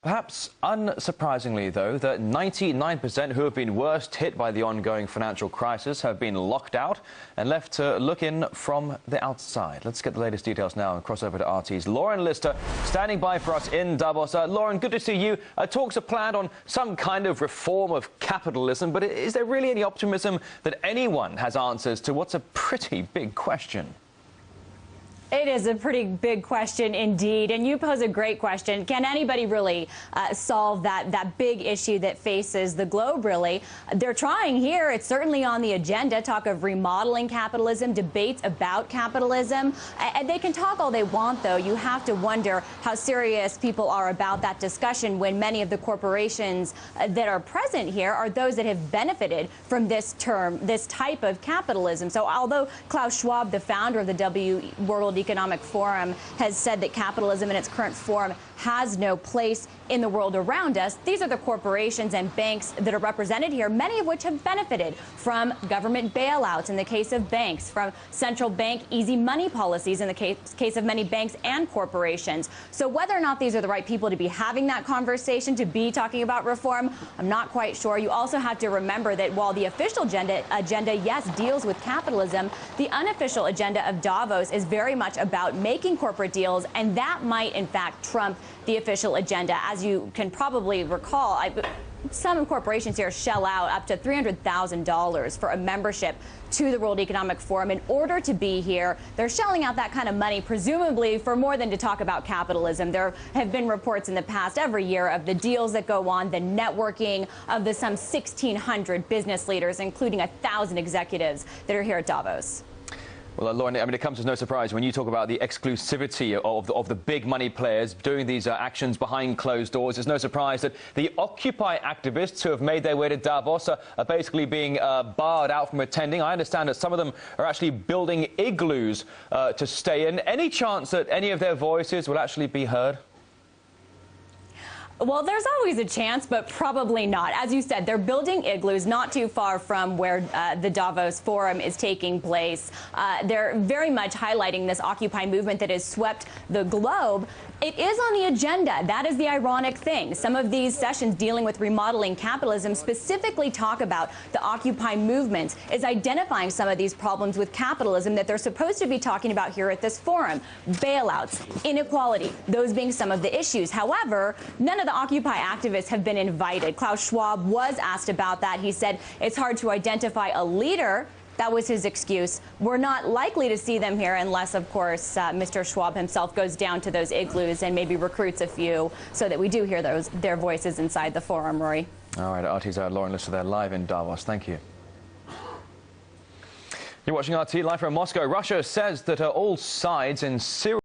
Perhaps unsurprisingly, though, the 99% who have been worst hit by the ongoing financial crisis have been locked out and left to look in from the outside. Let's get the latest details now and cross over to RT's Lauren Lister, standing by for us in Davos. Lauren, good to see you. Talks are planned on some kind of reform of capitalism, but is there really any optimism that anyone has answers to what's a pretty big question? It is a pretty big question indeed, and you pose a great question. Can anybody really solve that big issue that faces the globe, really? They're trying here. It's certainly on the agenda, talk of remodeling capitalism, debates about capitalism. And they can talk all they want, though. You have to wonder how serious people are about that discussion when many of the corporations that are present here are those that have benefited from this type of capitalism. So although Klaus Schwab, the founder of the World Economic Forum, has said that capitalism in its current form has no place in the world around us, these are the corporations and banks that are represented here, many of which have benefited from government bailouts in the case of banks, from central bank easy money policies in the case of many banks and corporations. So whether or not these are the right people to be having that conversation, to be talking about reform, I'm not quite sure. You also have to remember that while the official agenda, yes, deals with capitalism, the unofficial agenda of Davos is very much about making corporate deals, and that might, in fact, trump the official agenda. As you can probably recall, some corporations here shell out up to $300,000 for a membership to the World Economic Forum in order to be here. They're shelling out that kind of money, presumably for more than to talk about capitalism. There have been reports in the past every year of the deals that go on, the networking of the some 1,600 business leaders, including 1,000 executives that are here at Davos. Well, Lauren, I mean, it comes as no surprise when you talk about the exclusivity of the big money players doing these actions behind closed doors. It's no surprise that the Occupy activists who have made their way to Davos are basically being barred out from attending. I understand that some of them are actually building igloos to stay in. Any chance that any of their voices will actually be heard? Well, there's always a chance, but probably not. As you said, they're building igloos not too far from where the Davos Forum is taking place. They're very much highlighting this Occupy movement that has swept the globe. It is on the agenda. That is the ironic thing. Some of these sessions dealing with remodeling capitalism specifically talk about the Occupy movement is identifying some of these problems with capitalism that they're supposed to be talking about here at this forum. Bailouts, inequality, those being some of the issues. However, none of the Occupy activists have been invited. Klaus Schwab was asked about that. He said it's hard to identify a leader. That was his excuse. We're not likely to see them here unless, of course, Mr. Schwab himself goes down to those igloos and maybe recruits a few so that we do hear their voices inside the forum, Rory. All right, RT's Lauren Lister there live in Davos. Thank you. You're watching RT live from Moscow. Russia says that all sides in Syria